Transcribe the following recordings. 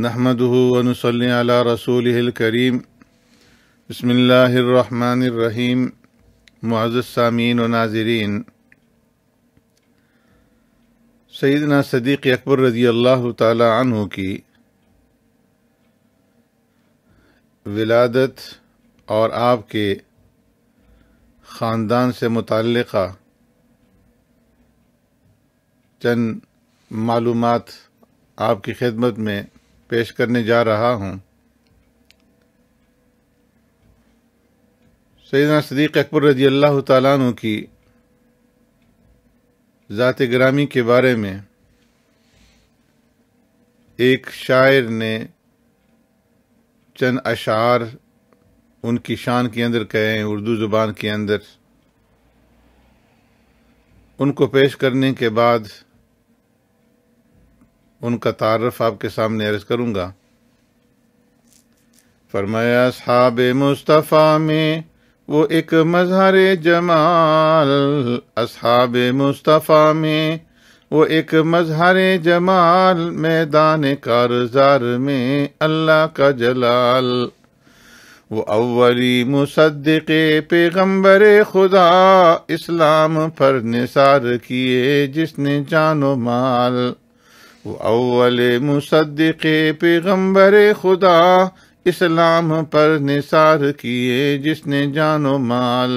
نحمده ونصلي على رسوله الكريم بسم اللہ الرحمن الرحیم۔ معزز سامعین و ناظرین، سیدنا صدیق اکبر رضی اللہ تعالی عنہ کی ولادت اور آپ کے خاندان سے متعلقہ چند معلومات آپ کی خدمت میں پیش کرنے جا رہا ہوں۔ سیدنا صدیق اکبر رضی اللہ تعالیٰ عنہ کی ذات گرامی کے بارے میں ایک شاعر نے چند اشعار ان کی شان کے اندر کہے ہیں اردو زبان کے اندر۔ ان کو پیش کرنے کے بعد ان کا تعارف آپ کے سامنے عرض کروں گا۔ فرمایا اصحاب مصطفیٰ میں وہ ایک مظہر جمال، اصحاب مصطفیٰ میں وہ ایک مظہر جمال، میدان کارزار میں اللہ کا جلال۔ وہ اولی مصدق پیغمبر خدا، اسلام پر نثار کیے جس نے جان و مال۔ وہ اول مصدق پیغمبر خدا، اسلام پر نثار کیے جس نے جان و مال۔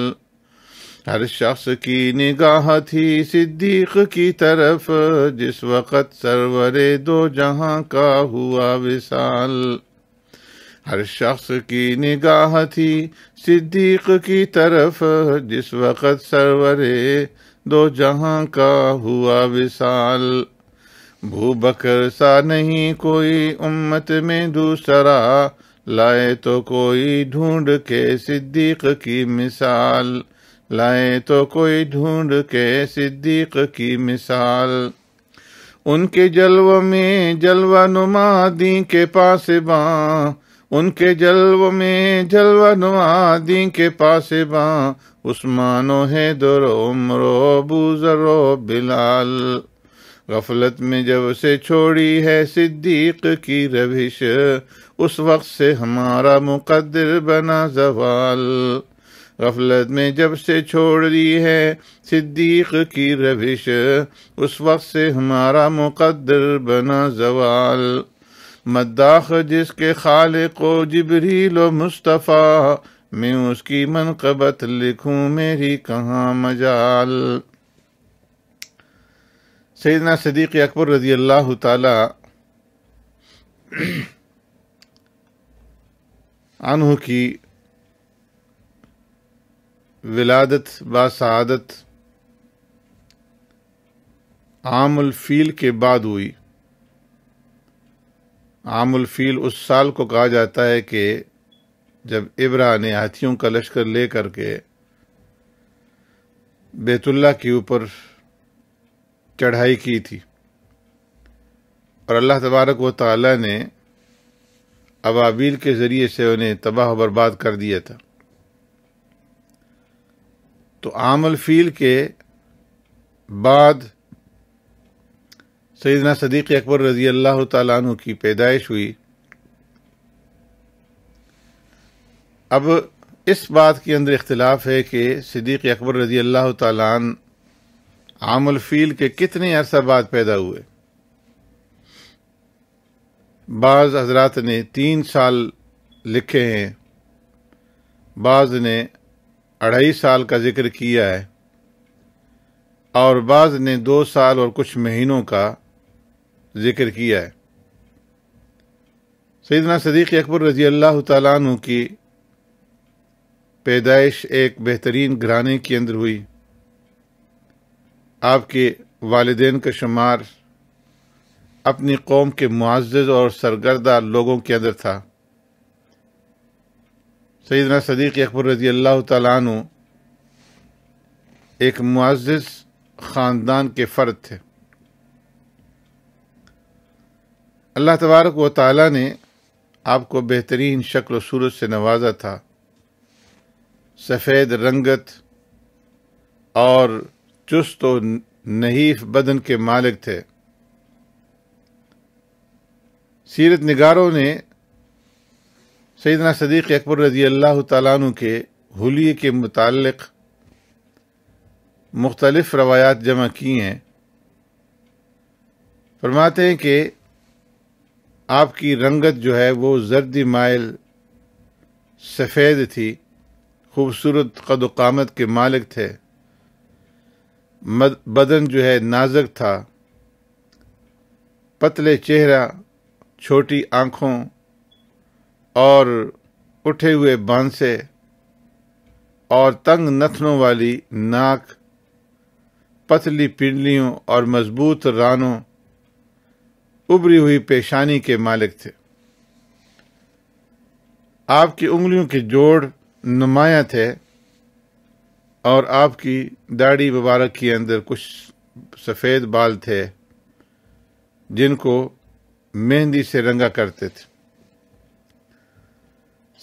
ہر شخص کی نگاہ تھی صدیق کی طرف، جس وقت سرور دو جہاں کا ہوا وصال۔ ہر شخص کی نگاہ تھی صدیق کی طرف، جس وقت سرور دو جہاں کا ہوا وصال۔ ابو بکر سا نہیں کوئی امت میں دوسرا، لائے تو کوئی ڈھونڈ کے صدیق کی مثال، لائے تو کوئی ڈھونڈ کے صدیق کی مثال۔ ان کے جلووں میں جلوہ نما دین کے پاسباں، ان کے جلووں میں جلوہ نما دین کے پاسباں، عثمان و حیدر و عمر و ابو ذر و بلال۔ غفلت میں جب سے چھوڑی ہے صدیق کی روش، اس وقت سے ہمارا مقدر بنا زوال۔ غفلت میں جب سے چھوڑ دی ہے صدیق کی روش، اس وقت سے ہمارا مقدر بنا زوال۔ مداح جس کے خالق و جبریل و مصطفیٰ، میں اس کی منقبت لکھوں میری کہاں مجال۔ سیدنا صدیق اکبر رضی اللہ تعالی عنہ کی ولادت باسعادت عام الفیل کے بعد ہوئی۔ عام الفیل اس سال کو کہا جاتا ہے کہ جب ابرہ نے ہاتھیوں کا لشکر لے کر کے بیت اللہ کے اوپر چڑھائی کی تھی، اور اللہ تبارک و تعالی نے ابابیل کے ذریعے سے انہیں تباہ و برباد کر دیا تھا۔ تو عام الفیل کے بعد سیدنا صدیق اکبر رضی اللہ تعالیٰ عنہ کی پیدائش ہوئی۔ اب اس بات کے اندر اختلاف ہے کہ صدیق اکبر رضی اللہ تعالیٰ عنہ عام الفیل کے کتنے عرصہ بعد پیدا ہوئے۔ بعض حضرات نے 3 سال لکھے ہیں، بعض نے 2.5 سال کا ذکر کیا ہے، اور بعض نے 2 سال اور کچھ مہینوں کا ذکر کیا ہے۔ سیدنا صدیق اکبر رضی اللہ تعالیٰ عنہ کی پیدائش ایک بہترین گھرانے کے اندر ہوئی۔ آپ کے والدین کا شمار اپنی قوم کے معزز اور سرگردہ لوگوں کے اندر تھا۔ سیدنا صدیق اکبر رضی اللہ تعالیٰ عنہ ایک معزز خاندان کے فرد تھے۔ اللہ تبارک و تعالیٰ نے آپ کو بہترین شکل و صورت سے نوازا تھا۔ سفید رنگت اور چست و نحیف بدن کے مالک تھے۔ سیرت نگاروں نے سیدنا صدیق اکبر رضی اللہ تعالیٰ عنہ کے حلیے کے متعلق مختلف روایات جمع کی ہیں۔ فرماتے ہیں کہ آپ کی رنگت جو ہے وہ زردی مائل سفید تھی، خوبصورت قد و قامت کے مالک تھے، بدن جو ہے نازک تھا، پتلے چہرہ، چھوٹی آنکھوں اور اٹھے ہوئے بانسے اور تنگ نتنوں والی ناک، پتلی پنڈلیوں اور مضبوط رانوں، ابری ہوئی پیشانی کے مالک تھے۔ آپ کی انگلیوں کے جوڑ نمایاں تھے اور آپ کی داڑھی مبارک کے اندر کچھ سفید بال تھے جن کو مہندی سے رنگا کرتے تھے۔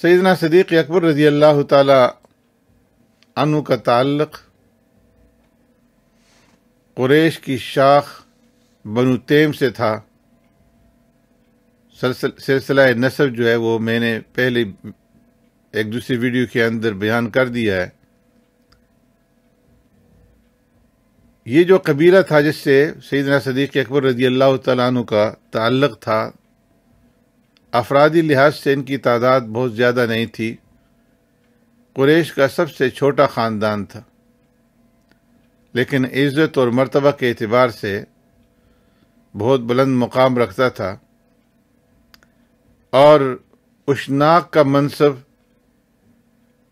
سیدنا صدیق اکبر رضی اللہ تعالی عنہ کا تعلق قریش کی شاخ بنو تیم سے تھا۔ سلسلہ نسب جو ہے وہ میں نے پہلے ایک دوسری ویڈیو کے اندر بیان کر دیا ہے۔ یہ جو قبیلہ تھا جس سے سیدنا صدیق اکبر رضی اللہ تعالیٰ عنہ کا تعلق تھا، افرادی لحاظ سے ان کی تعداد بہت زیادہ نہیں تھی، قریش کا سب سے چھوٹا خاندان تھا، لیکن عزت اور مرتبہ کے اعتبار سے بہت بلند مقام رکھتا تھا، اور اشناق کا منصب،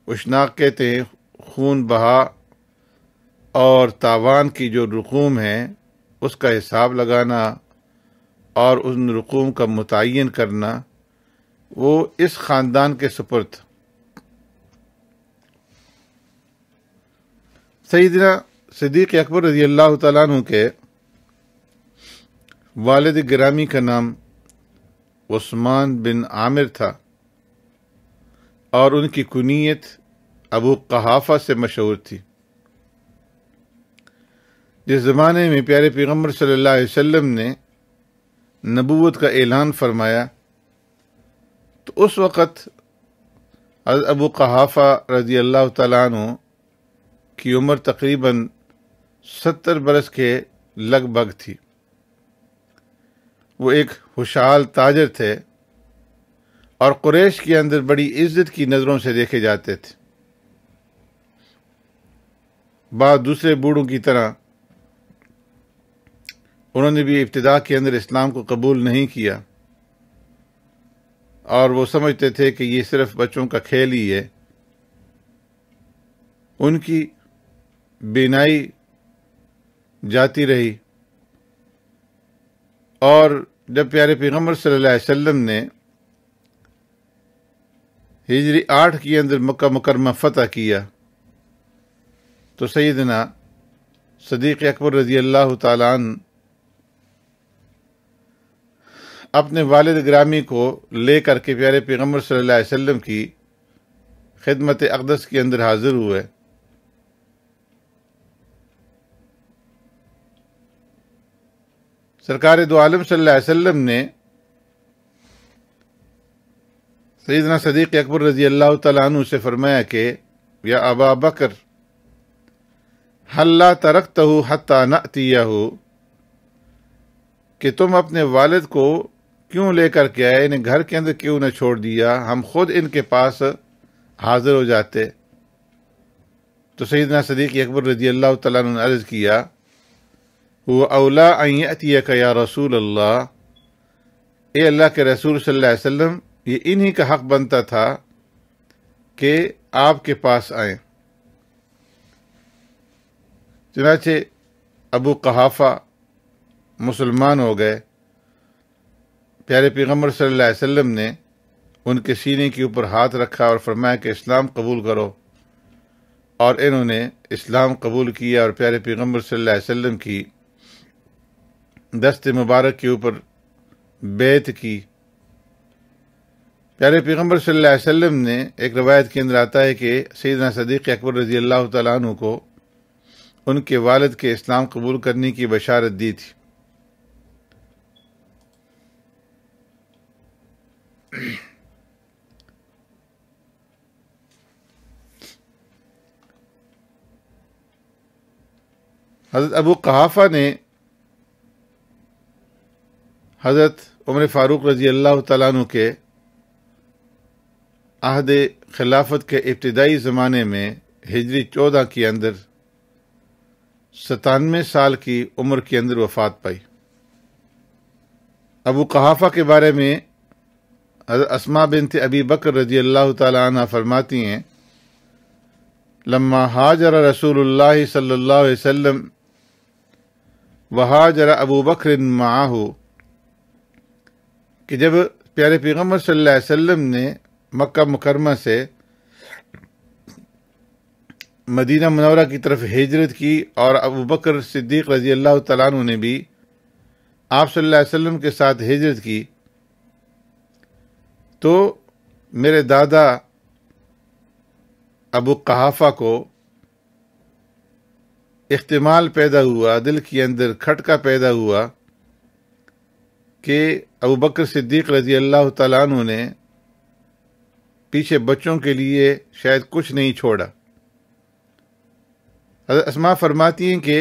اشناق کہتے ہیں خون بہا اور تاوان کی جو رقوم ہے اس کا حساب لگانا اور ان رقوم کا متعین کرنا، وہ اس خاندان کے سپرد تھا۔ سیدنا صدیق اکبر رضی اللہ تعالیٰ عنہ کے والد گرامی کا نام عثمان بن عامر تھا اور ان کی کنیت ابو قحافہ سے مشہور تھی۔ جس زمانے میں پیارے پیغمبر صلی اللہ علیہ وسلم نے نبوت کا اعلان فرمایا تو اس وقت حضرت ابو قحافہ رضی اللہ تعالیٰ عنہ کی عمر تقریباً 70 برس کے لگ بھگ تھی۔ وہ ایک خوشحال تاجر تھے اور قریش کے اندر بڑی عزت کی نظروں سے دیکھے جاتے تھے۔ بعض دوسرے بوڑھوں کی طرح انہوں نے بھی ابتدا کے اندر اسلام کو قبول نہیں کیا اور وہ سمجھتے تھے کہ یہ صرف بچوں کا کھیل ہی ہے۔ ان کی بینائی جاتی رہی اور جب پیارے پیغمبر صلی اللہ علیہ وسلم نے ہجری 8 کے اندر مکہ مکرمہ فتح کیا تو سیدنا صدیق اکبر رضی اللہ تعالیٰ عنہ اپنے والد گرامی کو لے کر کے پیارے پیغمبر صلی اللہ علیہ وسلم کی خدمت اقدس کے اندر حاضر ہوئے۔ سرکار دو عالم صلی اللہ علیہ وسلم نے سیدنا صدیق اکبر رضی اللہ تعالیٰ عنہ سے فرمایا کہ یا ابا بکر حل لا ترکتہ حتی نأتیہ، کہ تم اپنے والد کو کیوں لے کر کے آئے، انہیں گھر کے اندر کیوں نہ چھوڑ دیا، ہم خود ان کے پاس حاضر ہو جاتے۔ تو سیدنا صدیق اکبر رضی اللہ تعالیٰ عنہ نے عرض کیا وہ اولا ان یأتیک یا رسول اللہ، اے اللہ کے رسول صلی اللہ علیہ وسلم، یہ انہی کا حق بنتا تھا کہ آپ کے پاس آئیں۔ چنانچہ ابو قحافہ مسلمان ہو گئے۔ پیارے پیغمبر صلی اللہ علیہ وسلم نے ان کے سینے کے اوپر ہاتھ رکھا اور فرمایا کہ اسلام قبول کرو، اور انہوں نے اسلام قبول کیا اور پیارے پیغمبر صلی اللہ علیہ وسلم کی دست مبارک کے اوپر بیعت کی۔ پیارے پیغمبر صلی اللہ علیہ وسلم نے، ایک روایت کے اندر آتا ہے کہ سیدنا صدیق اکبر رضی اللہ تعالیٰ عنہ کو ان کے والد کے اسلام قبول کرنے کی بشارت دی تھی۔ حضرت ابو قحافہ نے حضرت عمر فاروق رضی اللہ تعالیٰ عنہ کے عہد خلافت کے ابتدائی زمانے میں ہجری 14 کے اندر 97 سال کی عمر کے اندر وفات پائی۔ ابو قحافہ کے بارے میں حضرت اسماء بنت ابی بکر رضی اللہ تعالیٰ عنہ فرماتی ہیں، لما ہاجر رسول اللہ صلی اللہ علیہ وسلم وہاجر ابو بکر معاہ، کہ جب پیارے پیغمبر صلی اللہ علیہ وسلم نے مکہ مکرمہ سے مدینہ منورہ کی طرف ہجرت کی اور ابو بکر صدیق رضی اللہ تعالیٰ عنہ نے بھی آپ صلی اللہ علیہ وسلم کے ساتھ ہجرت کی، تو میرے دادا ابو قحافہ کو احتمال پیدا ہوا، دل کے اندر کھٹکا پیدا ہوا کہ ابو بکر صدیق رضی اللہ تعالیٰ عنہ نے پیچھے بچوں کے لیے شاید کچھ نہیں چھوڑا۔ حضرت اسماء فرماتی ہیں کہ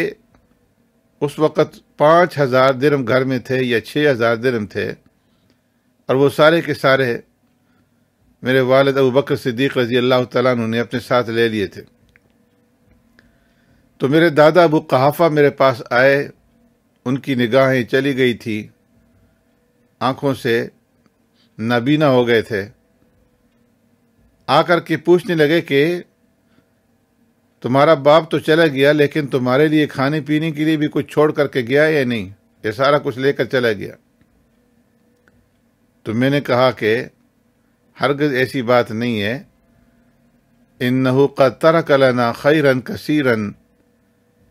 اس وقت 5000 درہم گھر میں تھے یا 6000 درہم تھے، اور وہ سارے کے سارے میرے والد ابو بکر صدیق رضی اللہ تعالیٰ عنہ نے اپنے ساتھ لے لیے تھے۔ تو میرے دادا ابو قحافہ میرے پاس آئے، ان کی نگاہیں چلی گئی تھی، آنکھوں سے نابینا ہو گئے تھے، آ کر کے پوچھنے لگے کہ تمہارا باپ تو چلا گیا، لیکن تمہارے لیے کھانے پینے کے لیے بھی کچھ چھوڑ کر کے گیا یا نہیں؟ یہ سارا کچھ لے کر چلا گیا؟ تو میں نے کہا کہ ہرگز ایسی بات نہیں ہے، انہ قد ترک لنا خیرا کثیرا،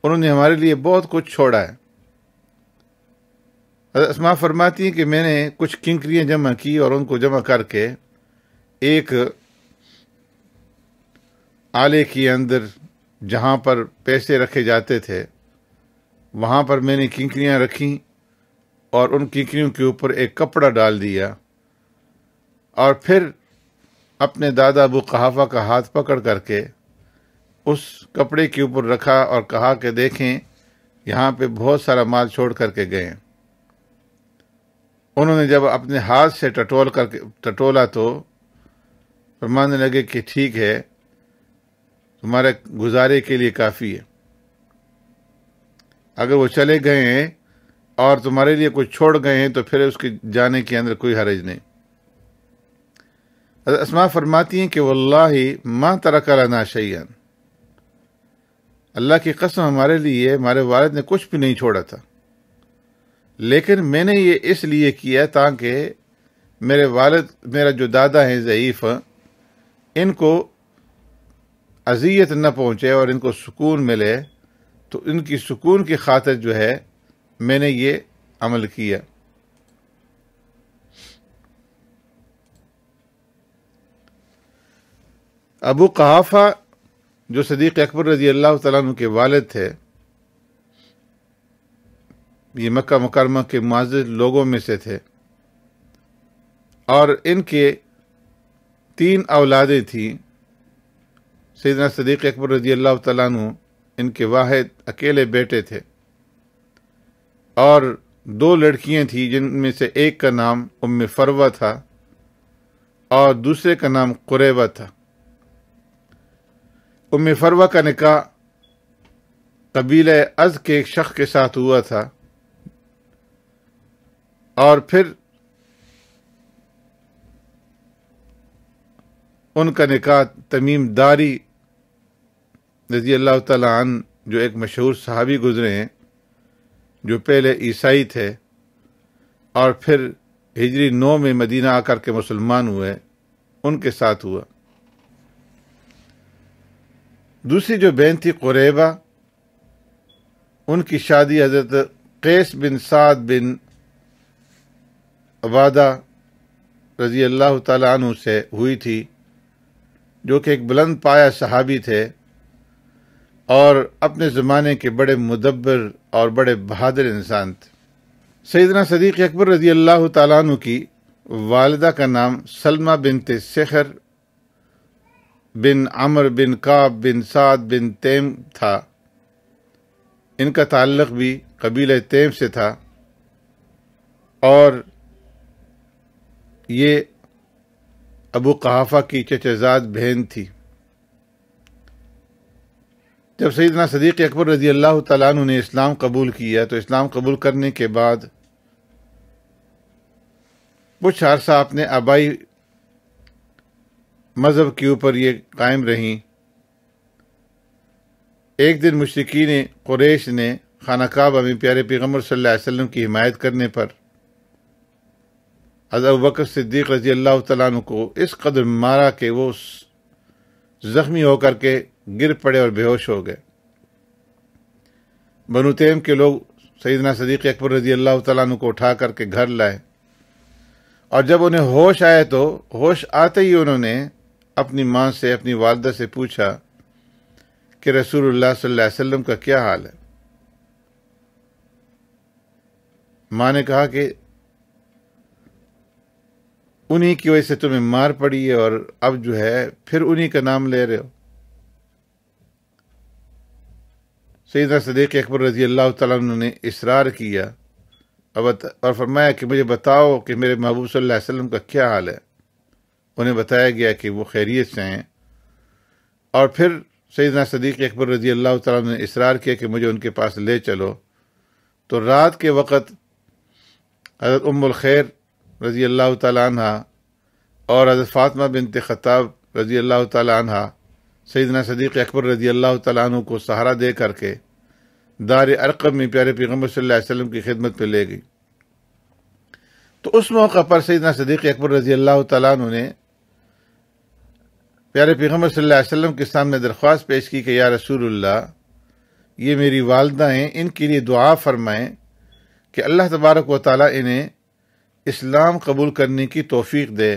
انہوں نے ہمارے لیے بہت کچھ چھوڑا ہے۔ حضرت اسماء فرماتی ہیں کہ میں نے کچھ کنکریاں جمع کی اور ان کو جمع کر کے ایک آلے کے اندر جہاں پر پیسے رکھے جاتے تھے وہاں پر میں نے کنکریاں رکھیں، اور ان کنکریوں کے اوپر ایک کپڑا ڈال دیا، اور پھر اپنے دادا ابو قحافہ کا ہاتھ پکڑ کر کے اس کپڑے کے اوپر رکھا اور کہا کہ دیکھیں یہاں پہ بہت سارا مال چھوڑ کر کے گئے ہیں۔ انہوں نے جب اپنے ہاتھ سے ٹٹولا تو فرمانے لگے کہ ٹھیک ہے، تمہارے گزارے کے لیے کافی ہے، اگر وہ چلے گئے ہیں اور تمہارے لیے کچھ چھوڑ گئے ہیں تو پھر اس کے جانے کے اندر کوئی حرج نہیں۔ حضرت اسماء فرماتی ہیں کہ واللہ ما ترک لنا شیئا، اللہ کی قسم ہمارے لیے ہمارے والد نے کچھ بھی نہیں چھوڑا تھا، لیکن میں نے یہ اس لیے کیا تاکہ میرے والد، میرا جو دادا ہیں ضعیف، ان کو اذیت نہ پہنچے اور ان کو سکون ملے، تو ان کی سکون کی خاطر جو ہے میں نے یہ عمل کیا۔ ابو قحافہ جو صدیق اکبر رضی اللہ تعالیٰ عنہ کے والد تھے، یہ مکہ مکرمہ کے معزز لوگوں میں سے تھے، اور ان کے 3 اولادیں تھیں۔ سیدنا صدیق اکبر رضی اللہ تعالیٰ عنہ ان کے واحد اکیلے بیٹے تھے، اور 2 لڑکیاں تھیں جن میں سے ایک کا نام ام فروہ تھا اور دوسرے کا نام قریبہ تھا۔ ام فروہ کا نکاح قبیلہ از کے ایک شخص کے ساتھ ہوا تھا، اور پھر ان کا نکاح تمیم داری رضی اللہ تعالیٰ عنہ، جو ایک مشہور صحابی گزرے ہیں، جو پہلے عیسائی تھے اور پھر ہجری 9 میں مدینہ آ کر کے مسلمان ہوئے، ان کے ساتھ ہوا۔ دوسری جو بہن تھی قریبہ، ان کی شادی حضرت قیس بن سعد بن عبادہ رضی اللہ تعالیٰ عنہ سے ہوئی تھی، جو کہ ایک بلند پایہ صحابی تھے اور اپنے زمانے کے بڑے مدبر اور بڑے بہادر انسان تھے۔ سیدنا صدیق اکبر رضی اللہ تعالیٰ عنہ کی والدہ کا نام سلمہ بنت سخر بن عمر بن کعب بن سعد بن تیم تھا۔ ان کا تعلق بھی قبیلہ تیم سے تھا، اور یہ ابو قحافہ کی چچزاد بہن تھی۔ جب سیدنا صدیق اکبر رضی اللہ تعالیٰ عنہ نے اسلام قبول کیا تو اسلام قبول کرنے کے بعد کچھ عرصہ اپنے آبائی مذہب کے اوپر یہ قائم رہیں۔ ایک دن مشرکین قریش نے خانہ کعبہ میں پیارے پیغمبر صلی اللہ علیہ وسلم کی حمایت کرنے پر حضرت ابوبکر صدیق رضی اللہ تعالیٰ عنہ کو اس قدر مارا کہ وہ زخمی ہو کر کے گر پڑے اور بے ہوش ہو گئے۔ بنو تیم کے لوگ سیدنا صدیق اکبر رضی اللہ تعالیٰ عنہ کو اٹھا کر کے گھر لائے، اور جب انہیں ہوش آئے تو ہوش آتے ہی انہوں نے اپنی ماں سے، اپنی والدہ سے پوچھا کہ رسول اللہ صلی اللہ علیہ وسلم کا کیا حال ہے؟ ماں نے کہا کہ انہی کی وجہ سے تمہیں مار پڑی ہے، اور اب جو ہے پھر انہی کا نام لے رہے ہو۔ سیدنا صدیق اکبر رضی اللہ تعالیٰ عنہ نے اصرار کیا اور فرمایا کہ مجھے بتاؤ کہ میرے محبوب صلی اللہ علیہ وسلم کا کیا حال ہے۔ انہیں بتایا گیا کہ وہ خیریت سے ہیں، اور پھر سیدنا صدیق اکبر رضی اللہ تعالیٰ عنہ نے اصرار کیا کہ مجھے ان کے پاس لے چلو۔ تو رات کے وقت حضرت ام الخیر رضی اللہ تعالیٰ عنہ اور حضرت فاطمہ بنت خطاب رضی اللہ تعالیٰ عنہ سیدنا صدیق اکبر رضی اللہ تعالیٰ عنہ کو سہارا دے کر کے دار ارقم میں پیارے پیغمبر صلی اللہ علیہ وسلم کی خدمت میں لے گئی۔ تو اس موقع پر سیدنا صدیق اکبر رضی اللہ تعالیٰ عنہ نے پیارے پیغمبر صلی اللہ علیہ وسلم کے سامنے درخواست پیش کی کہ یا رسول اللہ، یہ میری والدہ ہیں، ان کے لیے دعا فرمائیں کہ اللہ تبارک و تعالیٰ انہیں اسلام قبول کرنے کی توفیق دے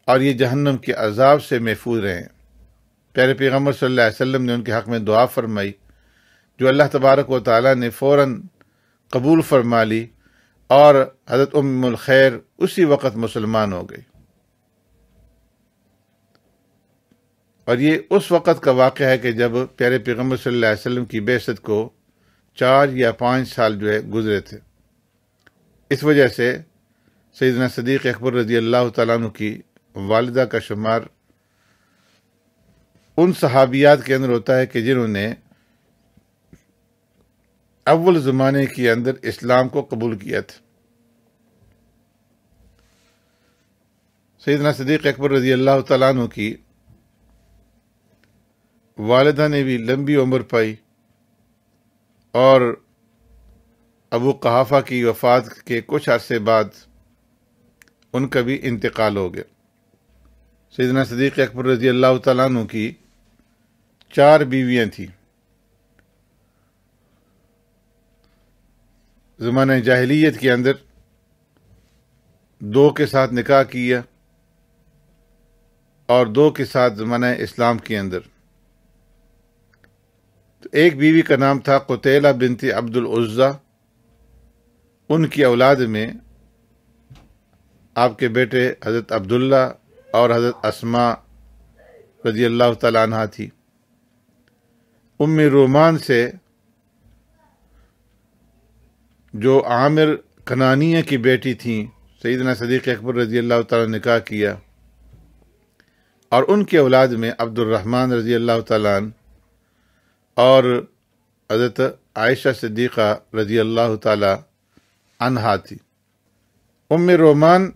اور یہ جہنم کے عذاب سے محفوظ رہیں۔ پیارے پیغمبر صلی اللہ علیہ وسلم نے ان کے حق میں دعا فرمائی، جو اللہ تبارک و تعالیٰ نے فوراً قبول فرما لی، اور حضرت ام الخیر اسی وقت مسلمان ہو گئی۔ اور یہ اس وقت کا واقعہ ہے کہ جب پیارے پیغمبر صلی اللہ علیہ وسلم کی بعثت کو 4 یا 5 سال جو ہے گزرے تھے۔ اس وجہ سے سیدنا صدیق اکبر رضی اللہ تعالیٰ عنہ کی والدہ کا شمار ان صحابیات کے اندر ہوتا ہے کہ جنہوں نے اول زمانے کے اندر اسلام کو قبول کیا تھا۔ سیدنا صدیق اکبر رضی اللہ تعالیٰ عنہ کی والدہ نے بھی لمبی عمر پائی، اور ابو قحافہ کی وفات کے کچھ عرصے بعد ان کا بھی انتقال ہو گیا۔ سیدنا صدیق اکبر رضی اللہ تعالیٰ عنہ کی 4 بیویاں تھیں۔ زمانہ جاہلیت کے اندر 2 کے ساتھ نکاح کیا، اور 2 کے ساتھ زمانہ اسلام کے اندر۔ تو ایک بیوی کا نام تھا قتیلہ بنت عبد العزیٰ۔ ان کی اولاد میں آپ کے بیٹے حضرت عبداللہ اور حضرت اسماء رضی اللہ تعالیٰ عنہ تھی۔ ام رومان سے جو عامر کنانیہ کی بیٹی تھیں، سیدنا صدیق اکبر رضی اللہ تعالیٰ نے نکاح کیا، اور ان کی اولاد میں عبد الرحمن رضی اللہ تعالیٰ عنہ اور حضرت عائشہ صدیقہ رضی اللہ تعالی عنہا تھی۔ ام رومان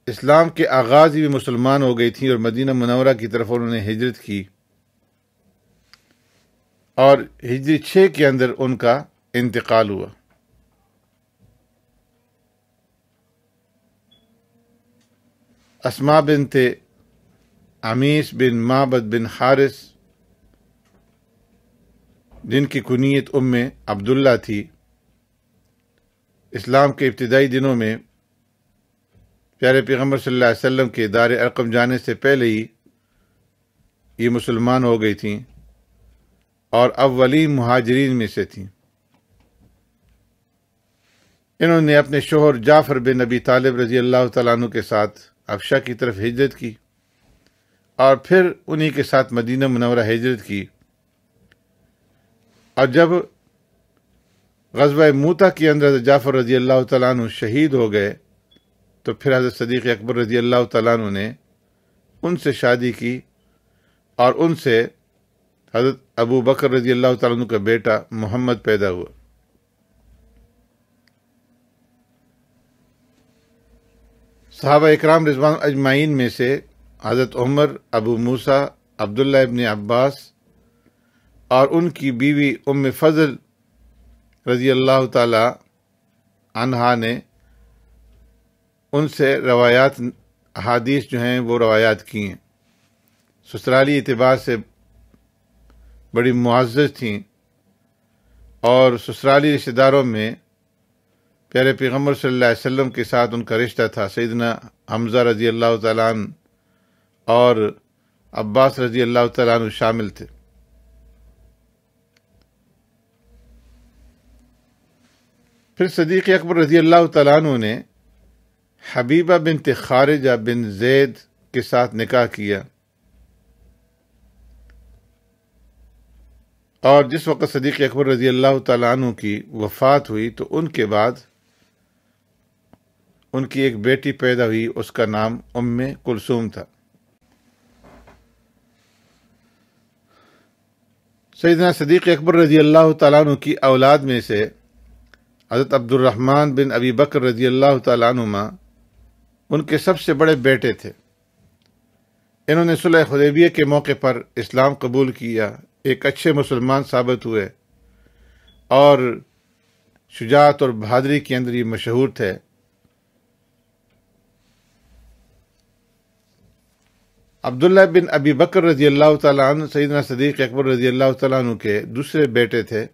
اسلام کے آغاز ہی میں مسلمان ہو گئی تھی، اور مدینہ منورہ کی طرف انہوں نے ہجرت کی، اور ہجری 6 کے اندر ان کا انتقال ہوا۔ اسماء بنت عمیس بن معبد بن حارث، جن کی کنیت ام عبداللہ تھی، اسلام کے ابتدائی دنوں میں پیارے پیغمبر صلی اللہ علیہ وسلم کے دار ارقم جانے سے پہلے ہی یہ مسلمان ہو گئی تھیں، اور اولین مہاجرین میں سے تھیں۔ انہوں نے اپنے شوہر جعفر بن ابی طالب رضی اللہ تعالیٰ عنہ کے ساتھ حبشہ کی طرف ہجرت کی اور پھر انہی کے ساتھ مدینہ منورہ ہجرت کی، اور جب غزوہ موتا کے اندر حضرت جعفر رضی اللہ تعالیٰ عنہ شہید ہو گئے تو پھر حضرت صدیق اکبر رضی اللہ تعالیٰ عنہ نے ان سے شادی کی اور ان سے حضرت ابو بکر رضی اللہ تعالیٰ عنہ کا بیٹا محمد پیدا ہوا۔ صحابہ اکرام رضوان اجمعین میں سے حضرت عمر، ابو موسیٰ، عبداللہ ابن عباس اور ان کی بیوی ام فضل رضی اللہ تعالی عنہا نے ان سے روایات احادیث جو ہیں وہ روایات کی ہیں۔ سسرالی اعتبار سے بڑی معزز تھیں اور سسرالی رشتہ داروں میں پیارے پیغمبر صلی اللہ علیہ وسلم کے ساتھ ان کا رشتہ تھا۔ سیدنا حمزہ رضی اللہ تعالیٰ عنہ اور عباس رضی اللہ تعالیٰ عنہ شامل تھے۔ پھر صدیق اکبر رضی اللہ تعالیٰ عنہ نے حبیبہ بنت خارجہ بن زید کے ساتھ نکاح کیا، اور جس وقت صدیق اکبر رضی اللہ تعالیٰ عنہ کی وفات ہوئی تو ان کے بعد ان کی ایک بیٹی پیدا ہوئی، اس کا نام ام کلثوم تھا۔ سیدنا صدیق اکبر رضی اللہ تعالیٰ عنہ کی اولاد میں سے حضرت عبد الرحمن بن ابی بکر رضی اللہ تعالیٰ عنہما ان کے سب سے بڑے بیٹے تھے۔ انہوں نے صلح حدیبیہ کے موقع پر اسلام قبول کیا، ایک اچھے مسلمان ثابت ہوئے اور شجاعت اور بہادری کے اندر یہ مشہور تھے۔ عبداللہ بن ابی بکر رضی اللہ تعالیٰ عنہ سیدنا صدیق اکبر رضی اللہ تعالیٰ عنہ کے دوسرے بیٹے تھے،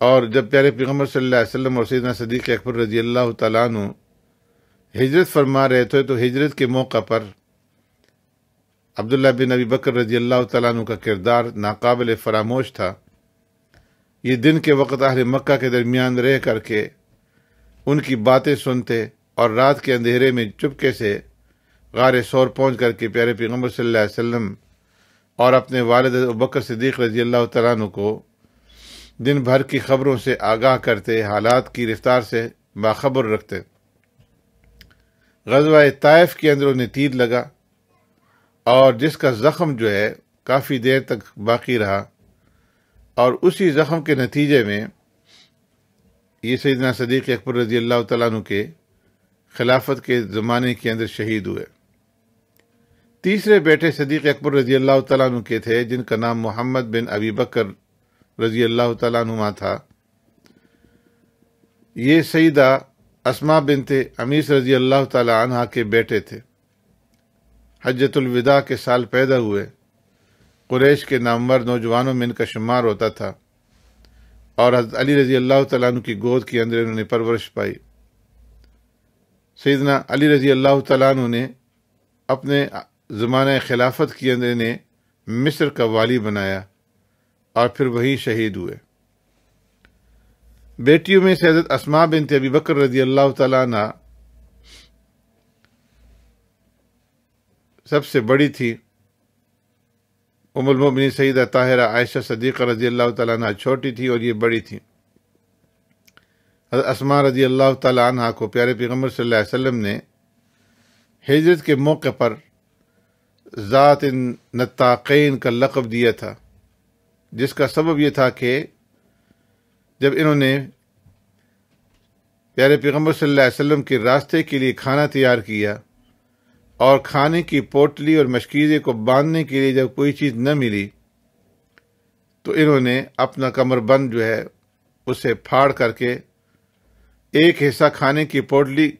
اور جب پیارے پیغمبر صلی اللہ علیہ وسلم اور سیدنا صدیق اکبر رضی اللہ تعالیٰ عنہ ہجرت فرما رہے تھے تو ہجرت کے موقع پر عبداللہ بن ابی بکر رضی اللہ تعالیٰ عنہ کا کردار ناقابل فراموش تھا۔ یہ دن کے وقت اہل مکہ کے درمیان رہ کر کے ان کی باتیں سنتے اور رات کے اندھیرے میں چپکے سے غار ثور پہنچ کر کے پیارے پیغمبر صلی اللہ علیہ وسلم اور اپنے والد ابوبکر صدیق رضی اللہ تعالیٰ عنہ کو دن بھر کی خبروں سے آگاہ کرتے، حالات کی رفتار سے باخبر رکھتے۔ غزوہ طائف کے اندر انہیں تیر لگا اور جس کا زخم جو ہے کافی دیر تک باقی رہا، اور اسی زخم کے نتیجے میں یہ سیدنا صدیق اکبر رضی اللہ تعالیٰ عنہ کے خلافت کے زمانے کے اندر شہید ہوئے۔ تیسرے بیٹے صدیق اکبر رضی اللہ تعالیٰ عنہ کے تھے جن کا نام محمد بن ابی بکر رضی اللہ تعالیٰ عنہ تھا۔ یہ سیدہ اسماء بنت امیس رضی اللہ تعالیٰ عنہ کے بیٹے تھے۔ حجۃ الوداع کے سال پیدا ہوئے، قریش کے نامور نوجوانوں میں ان کا شمار ہوتا تھا، اور حضرت علی رضی اللہ تعالیٰ عنہ کی گود کے اندر انہوں نے پرورش پائی۔ سیدنا علی رضی اللہ تعالیٰ عنہ نے اپنے زمانہ خلافت کے اندر انہیں مصر کا والی بنایا اور پھر وہی شہید ہوئے۔ بیٹیوں میں سے حضرت اسماء بنت ابی بکر رضی اللہ تعالیٰ عنہ سب سے بڑی تھی۔ ام المؤمنین سیدہ طاہرہ عائشہ صدیقہ رضی اللہ تعالیٰ عنہ چھوٹی تھی اور یہ بڑی تھی۔ حضرت اسماء رضی اللہ تعالیٰ عنہ کو پیارے پیغمبر صلی اللہ علیہ وسلم نے ہجرت کے موقع پر ذات نطاقین کا لقب دیا تھا، جس کا سبب یہ تھا کہ جب انہوں نے پیارے پیغمبر صلی اللہ علیہ وسلم کے راستے کے لیے کھانا تیار کیا اور کھانے کی پوٹلی اور مشکیزے کو باندھنے کے لیے جب کوئی چیز نہ ملی تو انہوں نے اپنا کمر بند جو ہے اسے پھاڑ کر کے ایک حصہ کھانے کی پوٹلی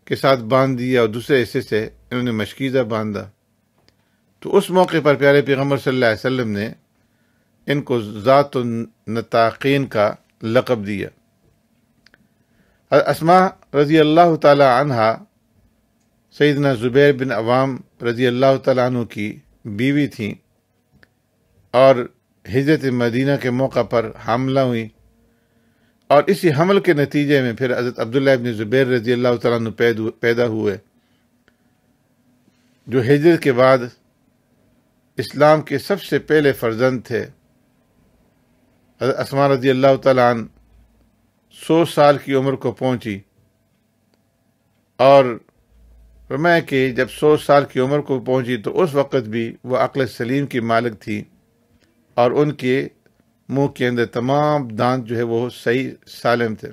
کے ساتھ باندھ دیا اور دوسرے حصے سے انہوں نے مشکیزہ باندھا۔ تو اس موقع پر پیارے پیغمبر صلی اللہ علیہ وسلم نے ان کو ذات النطاقین کا لقب دیا۔ اسماء رضی اللہ تعالی عنہا سیدنا زبیر بن عوام رضی اللہ تعالیٰ عنہ کی بیوی تھیں اور ہجرت مدینہ کے موقع پر حاملہ ہوئی، اور اسی حمل کے نتیجے میں پھر حضرت عبداللہ ابن زبیر رضی اللہ تعالیٰ عنہ پیدا ہوئے، جو ہجرت کے بعد اسلام کے سب سے پہلے فرزند تھے۔ حضرت اسماء رضی اللہ تعالیٰ عنہ 100 سال کی عمر کو پہنچی، اور فرمایا کہ جب 100 سال کی عمر کو پہنچی تو اس وقت بھی وہ عقل سلیم کی مالک تھی، اور ان کے منہ کے اندر تمام دانت جو ہے وہ صحیح سالم تھے۔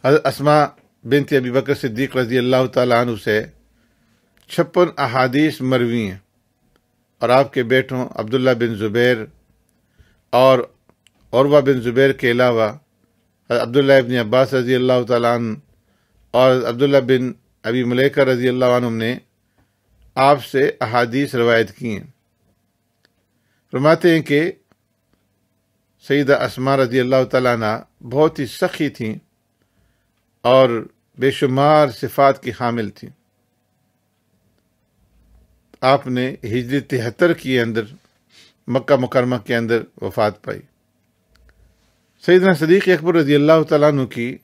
حضرت اسماء بنت ابی بکر صدیق رضی اللہ تعالیٰ عنہ سے 56 احادیث مروی ہیں، اور آپ کے بیٹوں عبداللہ بن زبیر اور عروہ بن زبیر کے علاوہ حضرت عبداللہ ابن عباس رضی اللہ تعالیٰ عنہ اور عبداللہ بن ابی ملیکہ رضی اللہ عنہ نے آپ سے احادیث روایت کی ہیں۔ فرماتے ہیں کہ سیدہ اسماء رضی اللہ تعالیٰ عنہ بہت ہی سخی تھیں اور بے شمار صفات کی حامل تھیں۔ آپ نے ہجری 73 کے اندر مکہ مکرمہ کے اندر وفات پائی۔ سیدنا صدیق اکبر رضی اللہ تعالیٰ عنہ کی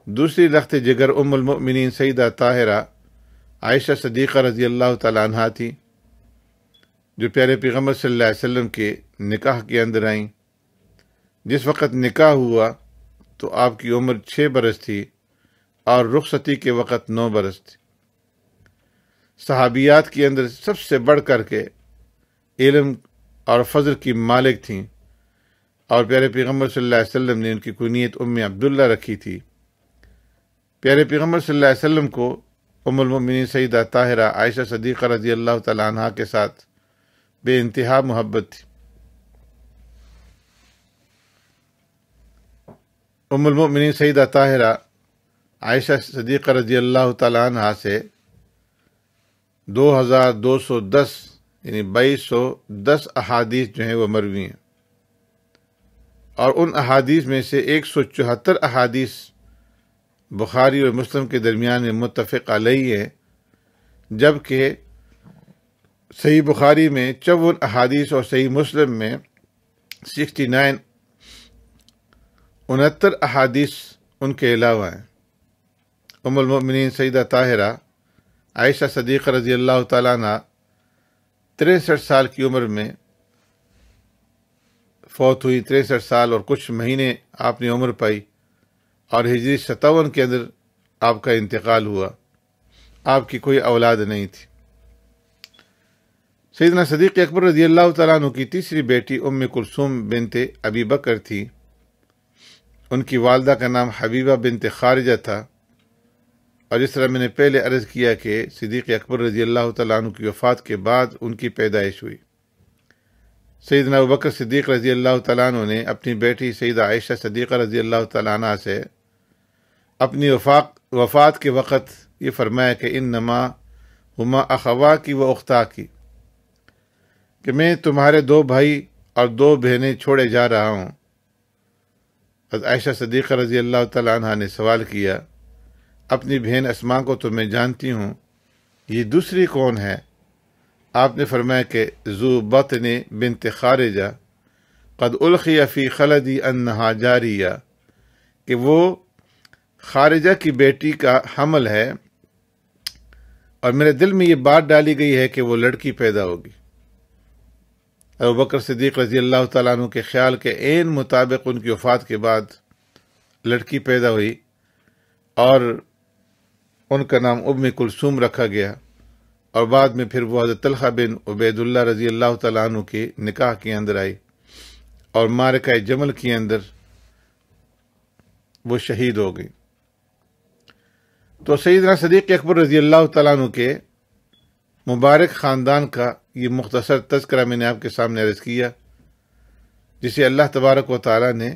دوسری لخت جگر ام المؤمنین سیدہ طاہرہ عائشہ صدیقہ رضی اللہ تعالیٰ عنہ تھی، جو پیارے پیغمبر صلی اللہ علیہ وسلم کے نکاح کے اندر آئیں۔ جس وقت نکاح ہوا تو آپ کی عمر 6 برس تھی اور رخصتی کے وقت 9 برس تھی۔ صحابیات کے اندر سب سے بڑھ کر کے علم اور فضل کی مالک تھیں، اور پیارے پیغمبر صلی اللہ علیہ وسلم نے ان کی کنیت ام عبداللہ رکھی تھی۔ پیارے پیغمبر صلی اللہ علیہ وسلم کو ام المؤمنین سیدہ طاہرہ عائشہ صدیقہ رضی اللہ تعالیٰ عنہا کے ساتھ بے انتہا محبت تھی۔ ام المؤمنین سیدہ طاہرہ عائشہ صدیقہ رضی اللہ تعالیٰ عنہا سے 2210 یعنی 2210 احادیث جو ہیں وہ مروی ہیں، اور ان احادیث میں سے 174 احادیث بخاری اور مسلم کے درمیان میں متفق علیہ ہے، جبکہ صحیح بخاری میں 54 احادیث اور صحیح مسلم میں 69 احادیث ان کے علاوہ ہیں۔ ام المؤمنین سیدہ طاہرہ عائشہ صدیقہ رضی اللہ تعالیٰ عنہ 63 سال کی عمر میں فوت ہوئی، 63 سال اور کچھ مہینے آپ نے عمر پائی، اور ہجری 57 کے اندر آپ کا انتقال ہوا۔ آپ کی کوئی اولاد نہیں تھی۔ سیدنا صدیق اکبر رضی اللہ تعالیٰ عنہ کی تیسری بیٹی ام کلثوم بنت ابی بکر تھی۔ ان کی والدہ کا نام حبیبہ بنت خارجہ تھا، اور جس طرح میں نے پہلے عرض کیا کہ صدیق اکبر رضی اللہ تعالیٰ عنہ کی وفات کے بعد ان کی پیدائش ہوئی۔ سیدنا ابوبکر صدیق رضی اللہ تعالیٰ عنہ نے اپنی بیٹی سیدہ عائشہ صدیقہ رضی اللہ تعالیٰ عنہ سے اپنی وفات کے وقت یہ فرمایا کہ انما ہما اخواکی و اختاکی، کہ میں تمہارے 2 بھائی اور 2 بہنیں چھوڑے جا رہا ہوں۔ حضرت عائشہ صدیقہ رضی اللہ تعالیٰ عنہ نے سوال کیا، اپنی بہن اسماء کو تو میں جانتی ہوں، یہ دوسری کون ہے؟ آپ نے فرمایا کہ ذو بطن بنت خارجہ قد القی فی خلدی انہا جاریہ، کہ وہ خارجہ کی بیٹی کا حمل ہے، اور میرے دل میں یہ بات ڈالی گئی ہے کہ وہ لڑکی پیدا ہوگی۔ ابوبکر صدیق رضی اللہ تعالیٰ عنہ کے خیال کے عین مطابق ان کی وفات کے بعد لڑکی پیدا ہوئی، اور ان کا نام ام کلثوم رکھا گیا، اور بعد میں پھر وہ حضرت طلحہ بن عبید اللہ رضی اللہ تعالیٰ عنہ کے نکاح کے اندر آئی، اور معرکہ جمل کے اندر وہ شہید ہو گئی۔ تو سیدنا صدیق اکبر رضی اللہ تعالیٰ عنہ کے مبارک خاندان کا یہ مختصر تذکرہ میں نے آپ کے سامنے عرض کیا، جسے اللہ تبارک و تعالیٰ نے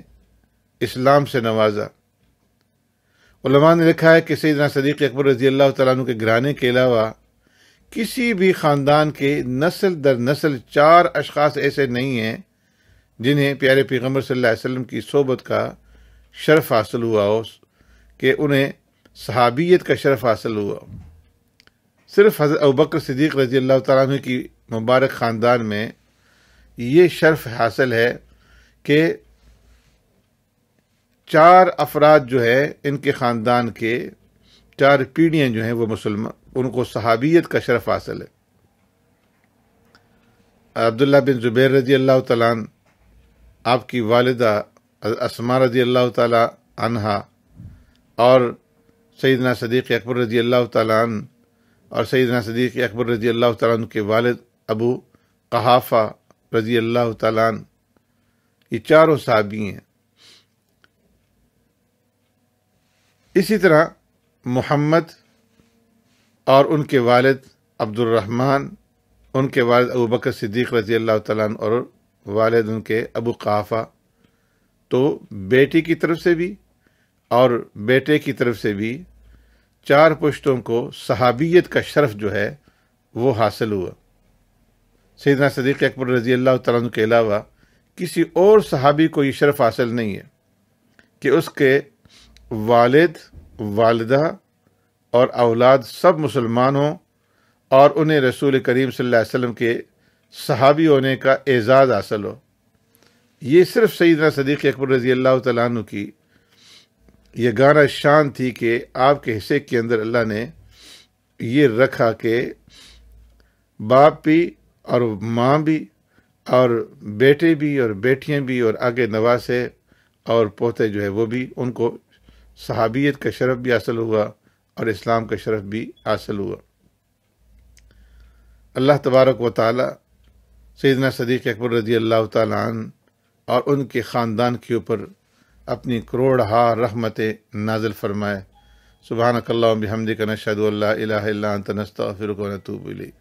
اسلام سے نوازا۔ علماء نے لکھا ہے کہ سیدنا صدیق اکبر رضی اللہ تعالیٰ عنہ کے گھرانے کے علاوہ کسی بھی خاندان کے نسل در نسل 4 اشخاص ایسے نہیں ہیں جنہیں پیارے پیغمبر صلی اللہ علیہ وسلم کی صحبت کا شرف حاصل ہوا ہو، کہ انہیں صحابیت کا شرف حاصل ہوا۔ صرف حضرت ابوبکر صدیق رضی اللہ تعالیٰ عنہ کی مبارک خاندان میں یہ شرف حاصل ہے کہ 4 افراد جو ہے ان کے خاندان کے 4 پیڑھیاں جو ہیں وہ مسلمان، ان کو صحابیت کا شرف حاصل ہے۔ عبداللہ بن زبیر رضی اللہ تعالیٰ عنہ، آپ کی والدہ اسماء رضی اللہ تعالیٰ عنہا، اور سیدنا صدیق اکبر رضی اللہ تعالیٰ عنہ، اور سیدنا صدیق اکبر رضی اللہ تعالیٰ عنہ کے والد ابو قحافہ رضی اللہ تعالیٰ عنہ، یہ چاروں صحابی ہیں۔ اسی طرح محمد اور ان کے والد عبد الرحمن، ان کے والد ابو بکر صدیق رضی اللہ تعالیٰ عنہ، اور والد ان کے ابو قحافہ، تو بیٹی کی طرف سے بھی اور بیٹے کی طرف سے بھی 4 پشتوں کو صحابیت کا شرف جو ہے وہ حاصل ہوا۔ سیدنا صدیق اکبر رضی اللہ تعالیٰ عنہ کے علاوہ کسی اور صحابی کو یہ شرف حاصل نہیں ہے کہ اس کے والد، والدہ اور اولاد سب مسلمان ہوں اور انہیں رسول کریم صلی اللہ علیہ وسلم کے صحابی ہونے کا اعزاز حاصل ہو۔ یہ صرف سیدنا صدیق اکبر رضی اللہ تعالیٰ عنہ کی یگانہ شان تھی کہ آپ کے حصے کے اندر اللہ نے یہ رکھا کہ باپ بھی اور ماں بھی اور بیٹے بھی اور بیٹیاں بھی اور آگے نواسے اور پوتے جو ہے وہ بھی، ان کو صحابیت کا شرف بھی حاصل ہوا اور اسلام کا شرف بھی حاصل ہوا۔ اللہ تبارک و تعالی سیدنا صدیق اکبر رضی اللہ تعالیٰ عنہ اور ان کے خاندان کے اوپر اپنی کروڑہا رحمتیں نازل فرمائے۔ سبحانک اللہم بحمدک نشہد ان لا الہ الا انت نستغفرک و نتوب الیک۔